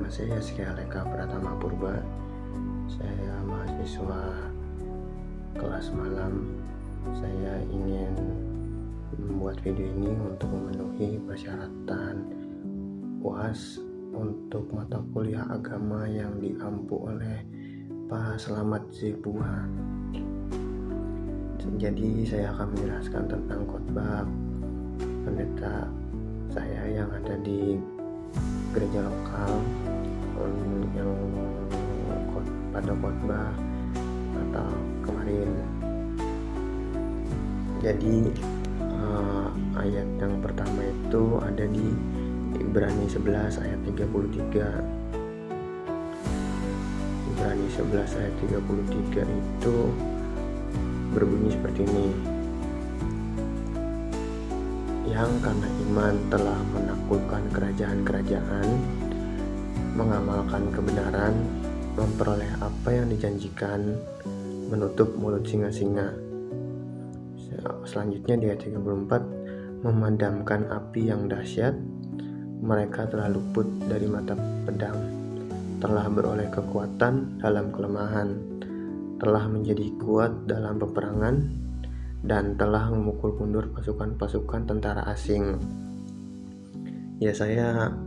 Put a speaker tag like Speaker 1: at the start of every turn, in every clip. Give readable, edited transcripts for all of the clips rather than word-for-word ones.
Speaker 1: Nama saya Eka Pratama Purba. Saya mahasiswa kelas malam. Saya ingin membuat video ini untuk memenuhi persyaratan UAS untuk mata kuliah agama yang diampu oleh Pak Slamet Zebua. Jadi saya akan menjelaskan tentang khotbah pendeta saya yang ada di gereja lokal yang pada khotbah Natal kemarin. Jadi ayat yang pertama itu ada di Ibrani 11 ayat 33. Ibrani 11 ayat 33 itu berbunyi seperti ini. Yang karena iman telah menaklukkan kerajaan-kerajaan, mengamalkan kebenaran, memperoleh apa yang dijanjikan, menutup mulut singa-singa. Selanjutnya di ayat 34, memadamkan api yang dahsyat, mereka telah luput dari mata pedang, telah beroleh kekuatan dalam kelemahan, telah menjadi kuat dalam peperangan, dan telah memukul mundur pasukan-pasukan tentara asing. Ya, saya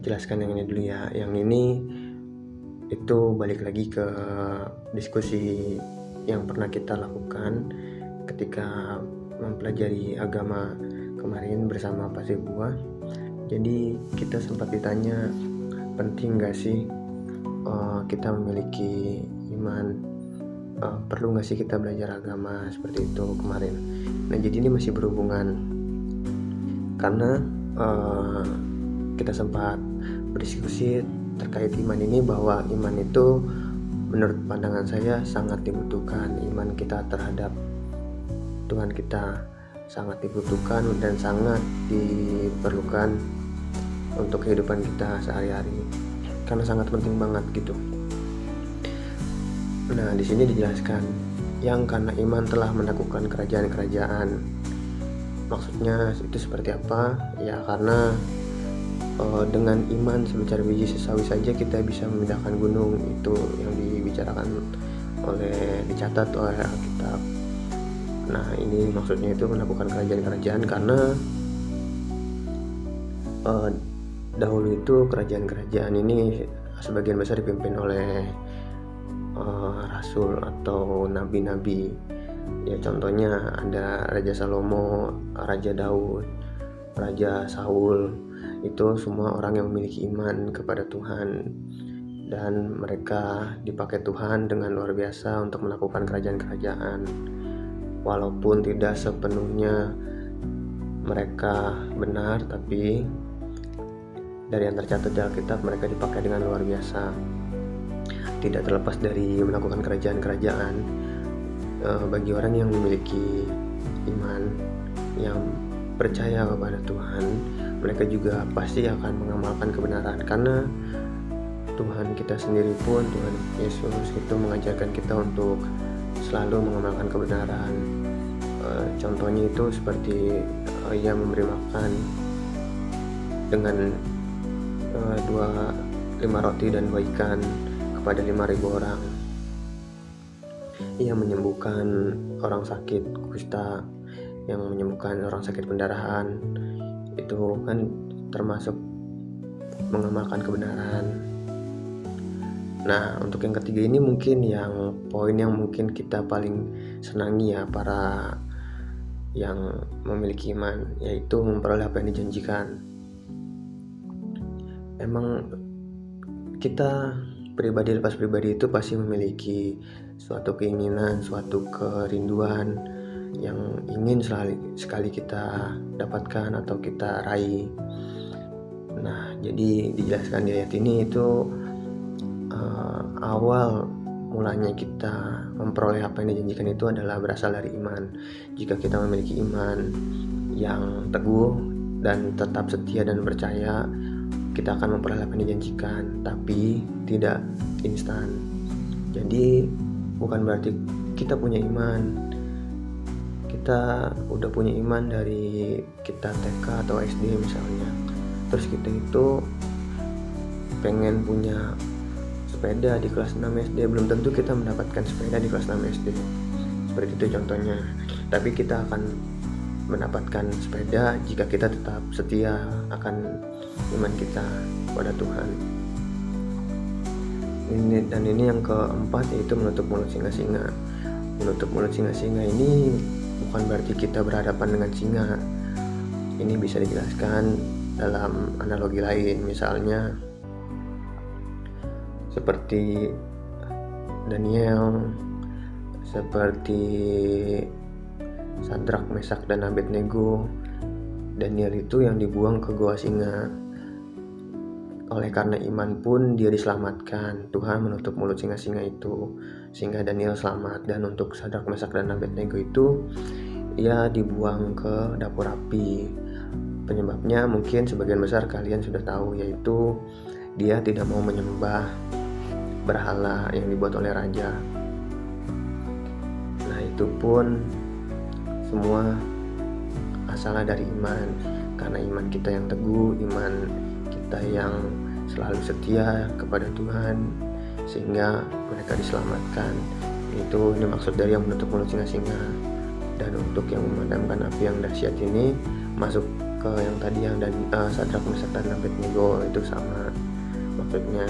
Speaker 1: jelaskan yang ini dulu ya. Yang ini itu balik lagi ke diskusi yang pernah kita lakukan ketika mempelajari agama kemarin bersama Pak Zebua. Jadi kita sempat ditanya, penting gak sih kita memiliki iman, perlu gak sih kita belajar agama, seperti itu kemarin. Nah, jadi ini masih berhubungan karena kita sempat berdiskusi terkait iman ini, bahwa iman itu menurut pandangan saya sangat dibutuhkan. Iman kita terhadap Tuhan kita sangat dibutuhkan dan sangat diperlukan untuk kehidupan kita sehari-hari, karena sangat penting banget gitu. Nah, di sini dijelaskan yang karena iman telah menaklukkan kerajaan-kerajaan. Maksudnya itu seperti apa? Ya, karena dengan iman sebesar biji sesawi saja kita bisa memindahkan gunung. Itu yang dicatat oleh Alkitab. Nah, ini maksudnya itu menaklukkan kerajaan-kerajaan karena dahulu itu kerajaan-kerajaan ini sebagian besar dipimpin oleh rasul atau nabi-nabi. Ya, contohnya ada Raja Salomo, Raja Daud, Raja Saul. Itu semua orang yang memiliki iman kepada Tuhan, dan mereka dipakai Tuhan dengan luar biasa untuk menaklukkan kerajaan-kerajaan. Walaupun tidak sepenuhnya mereka benar, tapi dari yang tercatat di Alkitab mereka dipakai dengan luar biasa. Tidak terlepas dari menaklukkan kerajaan-kerajaan, bagi orang yang memiliki iman, yang percaya kepada Tuhan, mereka juga pasti akan mengamalkan kebenaran, karena Tuhan kita sendiri pun, Tuhan Yesus itu mengajarkan kita untuk selalu mengamalkan kebenaran. Contohnya itu seperti ia memberi makan dengan 5 roti dan 2 ikan kepada 5.000 orang. Ia menyembuhkan orang sakit kusta, yang menyembuhkan orang sakit pendarahan. Itu kan termasuk mengamalkan kebenaran. Nah, untuk yang ketiga ini mungkin yang poin yang mungkin kita paling senangi ya, para yang memiliki iman, yaitu memperoleh apa yang dijanjikan. Emang kita lepas pribadi itu pasti memiliki suatu keinginan, suatu kerinduan yang ingin sekali kita dapatkan atau kita raih. Nah, jadi dijelaskan di ayat ini itu awal mulanya kita memperoleh apa yang dijanjikan itu adalah berasal dari iman. Jika kita memiliki iman yang teguh dan tetap setia dan percaya, kita akan memperoleh apa yang dijanjikan, tapi tidak instan. Jadi bukan berarti kita punya iman, kita udah punya iman dari kita TK atau SD misalnya, terus kita itu pengen punya sepeda di kelas 6 SD, belum tentu kita mendapatkan sepeda di kelas 6 SD. Seperti itu contohnya. Tapi kita akan mendapatkan sepeda jika kita tetap setia akan iman kita pada Tuhan. Ini yang keempat, yaitu menutup mulut singa-singa. Menutup mulut singa-singa ini bukan berarti kita berhadapan dengan singa. Ini bisa dijelaskan dalam analogi lain, misalnya seperti Daniel, seperti Sadrak, Mesak, dan Abednego. Daniel itu yang dibuang ke gua singa. Oleh karena iman pun dia diselamatkan. Tuhan menutup mulut singa-singa itu sehingga Daniel selamat. Dan untuk Sadrak, Mesak, dan Abednego itu ia dibuang ke dapur api. Penyebabnya mungkin sebagian besar kalian sudah tahu, yaitu dia tidak mau menyembah berhala yang dibuat oleh raja. Nah, itu pun semua asalnya dari iman. Karena iman kita yang teguh, iman kita yang selalu setia kepada Tuhan, sehingga mereka diselamatkan. Ini maksud dari yang menutup mulut singa-singa. Dan untuk yang memadamkan api yang dahsyat ini masuk ke yang tadi yang Sadrak, Mesak, dan Abednego, itu sama maksudnya.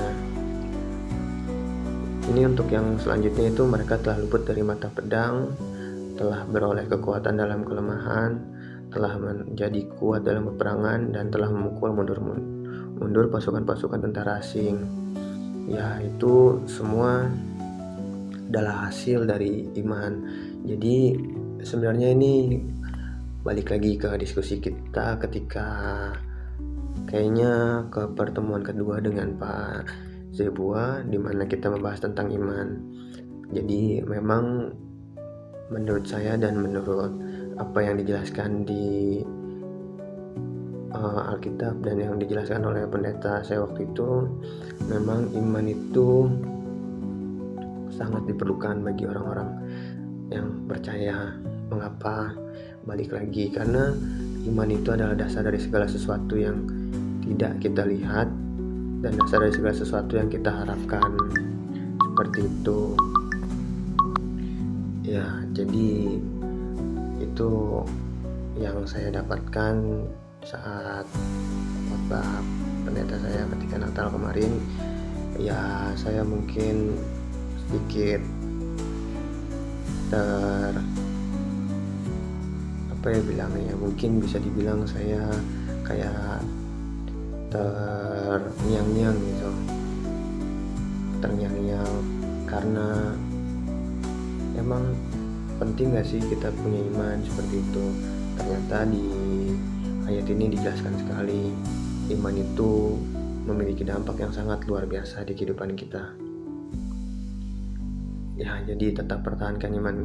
Speaker 1: Ini untuk yang selanjutnya, itu mereka telah luput dari mata pedang, telah beroleh kekuatan dalam kelemahan, telah menjadi kuat dalam peperangan, dan telah memukul mundur pasukan-pasukan tentara asing. Ya, itu semua adalah hasil dari iman. Jadi sebenarnya ini balik lagi ke diskusi kita ketika kayaknya ke pertemuan kedua dengan Pak Zebua, di mana kita membahas tentang iman. Jadi memang menurut saya dan menurut apa yang dijelaskan di Alkitab dan yang dijelaskan oleh pendeta saya waktu itu, memang iman itu sangat diperlukan bagi orang-orang yang percaya. Mengapa? Balik lagi, karena iman itu adalah dasar dari segala sesuatu yang tidak kita lihat dan dasar dari segala sesuatu yang kita harapkan. Seperti itu. Ya, jadi itu yang saya dapatkan saat khotbah pendeta saya ketika Natal kemarin. Ya, saya mungkin sedikit mungkin bisa dibilang saya kayak terngiang-ngiang gitu, karena emang penting gak sih kita punya iman seperti itu. Ternyata di ayat ini dijelaskan sekali, iman itu memiliki dampak yang sangat luar biasa di kehidupan kita. Ya, jadi tetap pertahankan iman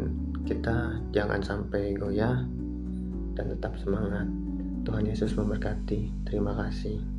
Speaker 1: kita, jangan sampai goyah, dan tetap semangat. Tuhan Yesus memberkati. Terima kasih.